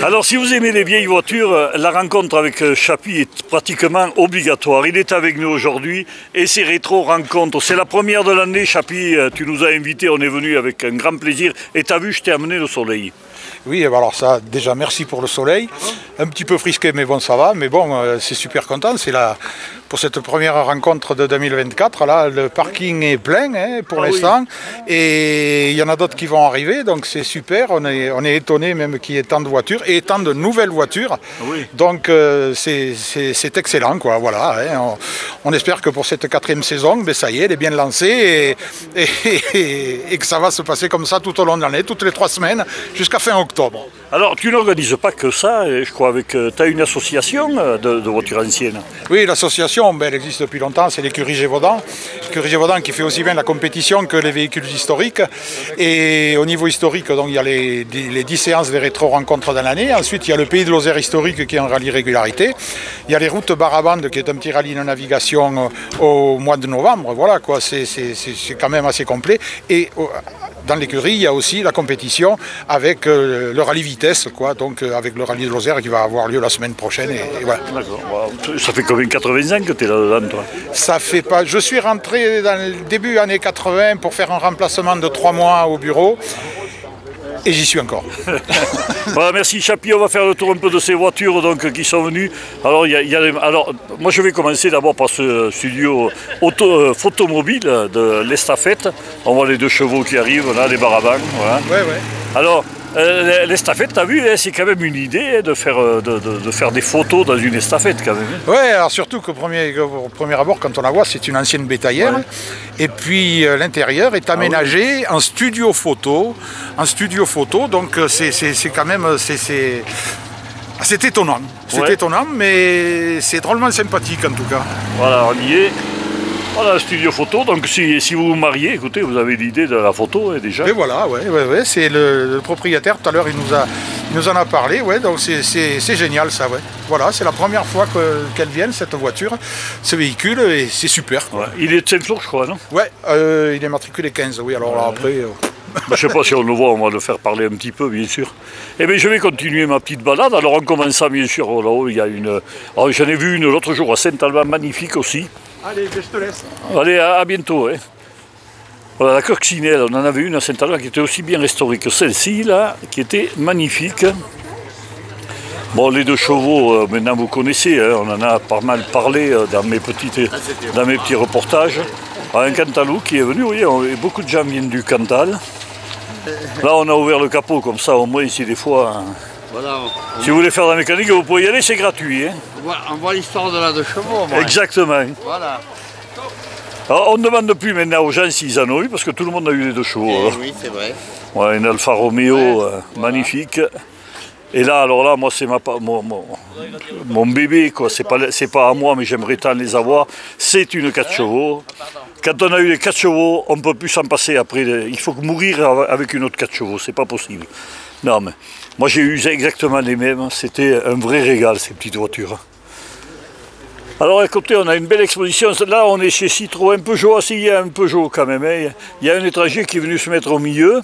Alors si vous aimez les vieilles voitures, la rencontre avec Chappy est pratiquement obligatoire. Il est avec nous aujourd'hui et c'est Rétro Rencontre. C'est la première de l'année, Chappy, tu nous as invités, on est venu avec un grand plaisir. Et tu as vu, je t'ai amené le soleil. Oui, alors ça, déjà merci pour le soleil. Un petit peu frisqué, mais bon, ça va. Mais bon, c'est super content. C'est là pour cette première rencontre de 2024. Là, le parking est plein pour l'instant. Oui. Et il y en a d'autres qui vont arriver. Donc c'est super. On est étonné même qu'il y ait tant de voitures et tant de nouvelles voitures. Oui. Donc c'est excellent, quoi. Voilà. On espère que pour cette 4e saison, ben, ça y est, elle est bien lancée et que ça va se passer comme ça tout au long de l'année, toutes les 3 semaines, jusqu'à fin octobre. Alors, tu n'organises pas que ça, je crois, tu as une association de voitures anciennes. Oui, l'association, ben, elle existe depuis longtemps, c'est l'écurie Gévaudan. L'écurie Gévaudan qui fait aussi bien la compétition que les véhicules historiques. Et au niveau historique, donc, il y a les 10 séances des rétro-rencontres dans l'année. Ensuite, il y a le Pays de Lozère historique qui est un rallye régularité. Il y a les routes Barabande qui est un petit rallye de navigation au mois de novembre. Voilà, quoi, c'est quand même assez complet. Et dans l'écurie, il y a aussi la compétition avec le rallye vitesse, quoi, donc avec le rallye de Lozère qui va avoir lieu la semaine prochaine. Et voilà. D'accord. Ça fait combien, 80 ans que tu es là-dedans, toi? Ça fait pas. Je suis rentré dans le début années 80 pour faire un remplacement de 3 mois au bureau. Et j'y suis encore. Voilà, merci Chappy, on va faire le tour un peu de ces voitures donc, qui sont venues. Alors, alors moi je vais commencer d'abord par ce studio photomobile de l'Estafette. On voit les 2 chevaux qui arrivent, là, les Barabans. Voilà. Ouais. Alors, l'estafette, tu as vu, c'est quand même une idée de faire des photos dans une estafette quand même. Oui, alors surtout qu'au premier abord, quand on la voit, c'est une ancienne bétaillère. Ouais. Et puis l'intérieur est aménagé en studio photo. Donc c'est quand même c'est étonnant. C'est étonnant, mais c'est drôlement sympathique en tout cas. Voilà, on y est. Voilà, studio photo, donc si vous vous mariez, écoutez, vous avez l'idée de la photo déjà. Et voilà, ouais, c'est le propriétaire, tout à l'heure il nous en a parlé, ouais, donc c'est génial ça, ouais. Voilà, c'est la première fois qu'elle vienne, cette voiture, ce véhicule, et c'est super. Ouais. Il est de Saint-Flour, je crois, non? Ouais, il est matriculé 15, oui, alors là, après... Je ne sais pas si on le voit, on va le faire parler un petit peu, bien sûr. Eh bien, je vais continuer ma petite balade. Alors, en commençant, bien sûr, là-haut, il y a une... Alors, j'en ai vu une l'autre jour à Saint-Alban, magnifique aussi. Allez, je te laisse. Allez, à bientôt. Hein. Voilà, la coccinelle, on en avait une à Saint-Alban qui était aussi bien restaurée que celle-ci, là, qui était magnifique. Bon, les 2 chevaux, maintenant vous connaissez, hein, on en a pas mal parlé dans mes petits reportages. Un Cantalou qui est venu, vous voyez, beaucoup de gens viennent du Cantal. Là, on a ouvert le capot comme ça, au moins ici, des fois. Hein. Voilà, si vous voulez faire de la mécanique, vous pouvez y aller, c'est gratuit. Hein. On voit l'histoire de la 2 chevaux. Moi. Exactement. Voilà. Alors, on ne demande plus maintenant aux gens s'ils en ont eu, parce que tout le monde a eu les 2 chevaux. Oui, c'est vrai. Ouais, une Alfa Romeo magnifique. Et là, alors là, moi, c'est mon bébé, quoi. C'est pas à moi, mais j'aimerais tant les avoir. C'est une 4 chevaux. Quand on a eu les 4 chevaux, on ne peut plus s'en passer après. Il faut mourir avec une autre 4 chevaux, c'est pas possible. Non, mais moi, j'ai eu exactement les mêmes. C'était un vrai régal, ces petites voitures. Alors, écoutez, on a une belle exposition. Là, on est chez Citroën Peugeot. Il y a un Peugeot quand même. Hein. Il y a un étranger qui est venu se mettre au milieu.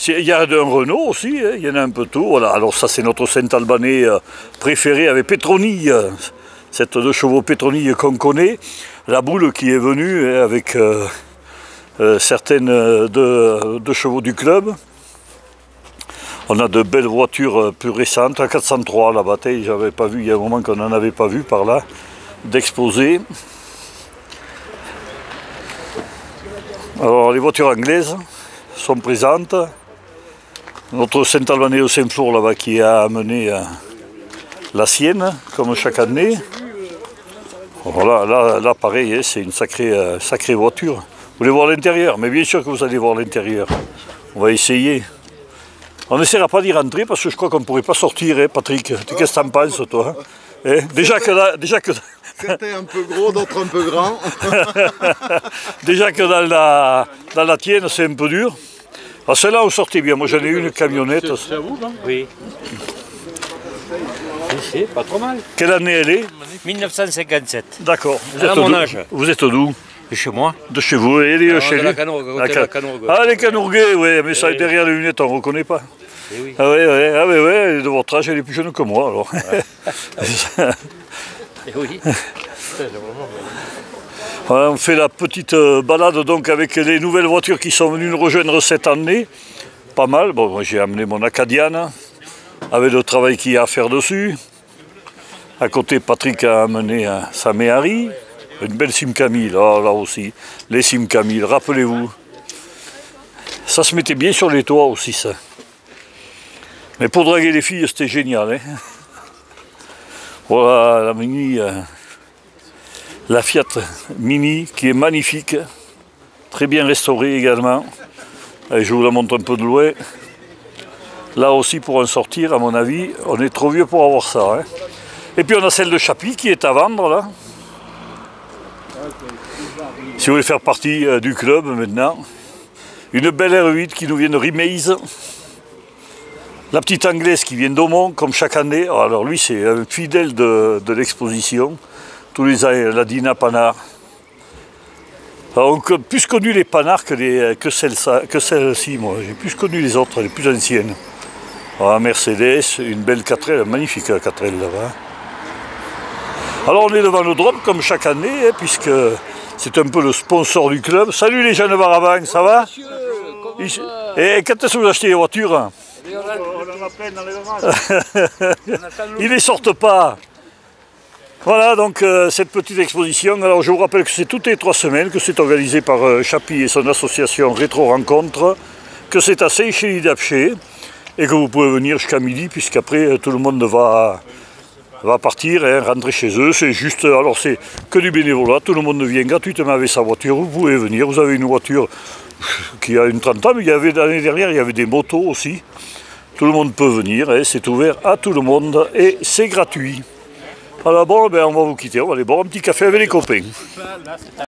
Il y a un Renault aussi, hein. Il y en a un peu tout. Voilà. Alors ça, c'est notre Saint-Albanais préféré avec Petronille, cette 2 chevaux Petronille qu'on connaît. La boule qui est venue avec certaines de chevaux du club. On a de belles voitures plus récentes, la 403 là-bas, j'avais pas vu, il y a un moment qu'on n'en avait pas vu par là, d'exposer. Alors les voitures anglaises sont présentes. Notre Saint-Albanais au Saint-Flour là-bas qui a amené la sienne, comme chaque année. Voilà, là pareil, hein, c'est une sacrée voiture. Vous voulez voir l'intérieur? Mais bien sûr que vous allez voir l'intérieur. On va essayer. On n'essaiera pas d'y rentrer parce que je crois qu'on ne pourrait pas sortir, hein, Patrick. Qu'est-ce que tu en penses, toi? Hein? Déjà que certains un peu gros, d'autres un peu grands. Déjà que dans la tienne, c'est un peu dur. Alors celle-là, on sortait bien. Moi, j'en ai eu une camionnette. C'est à vous, non? Oui. C'est pas trop mal. Quelle année elle est? 1957. D'accord. À mon âge. Vous êtes d'où? De chez moi. De chez vous, et chez lui. La Canourgue. Ah, les Canourguais, oui, mais ça, derrière les lunettes, on ne reconnaît pas. oui. Ah ouais, de votre âge, elle est plus jeune que moi alors. Et oui. Voilà, on fait la petite balade donc avec les nouvelles voitures qui sont venues nous rejoindre cette année. Pas mal. Bon, moi j'ai amené mon Acadiane avec le travail qu'il y a à faire dessus. À côté, Patrick a amené sa Méhari, une belle Simca 1000, oh, là aussi. Les Simca 1000, rappelez-vous. Ça se mettait bien sur les toits aussi, ça. Mais pour draguer les filles, c'était génial. Hein. Voilà la Mini, la Fiat Mini qui est magnifique, très bien restaurée également. Allez, je vous la montre un peu de loin. Là aussi, pour en sortir, à mon avis, on est trop vieux pour avoir ça. Hein. Et puis on a celle de Chappy qui est à vendre là. Si vous voulez faire partie du club maintenant. Une belle R8 qui nous vient de Rimaze. La petite anglaise qui vient d'Aumont, comme chaque année. Alors lui, c'est un fidèle de l'exposition. Tous les ans, la Dina Panhard. Alors, on a plus connu les Panhard que celle-ci, moi. J'ai plus connu les autres, les plus anciennes. Ah, Mercedes, une belle 4L, magnifique 4L là-bas. Alors on est devant le drop comme chaque année, hein, puisque c'est un peu le sponsor du club. Salut les gens de Barabang, ça va? Et quand est-ce que vous achetez les voitures? On en a plein dans les garages. Ils ne les sortent pas. Voilà donc cette petite exposition. Alors je vous rappelle que c'est toutes les 3 semaines, que c'est organisé par Chappy et son association Rétro Rencontre, que c'est à Seychelles-d'Apché et que vous pouvez venir jusqu'à midi, puisqu'après tout le monde va partir, hein, rentrer chez eux. C'est juste, alors c'est que du bénévolat, tout le monde vient gratuitement avec sa voiture, vous pouvez venir, vous avez une voiture qui a une 30 ans, mais l'année dernière il y avait des motos aussi. Tout le monde peut venir, hein, c'est ouvert à tout le monde et c'est gratuit. Alors bon, ben, on va vous quitter, on va aller boire un petit café avec les copains.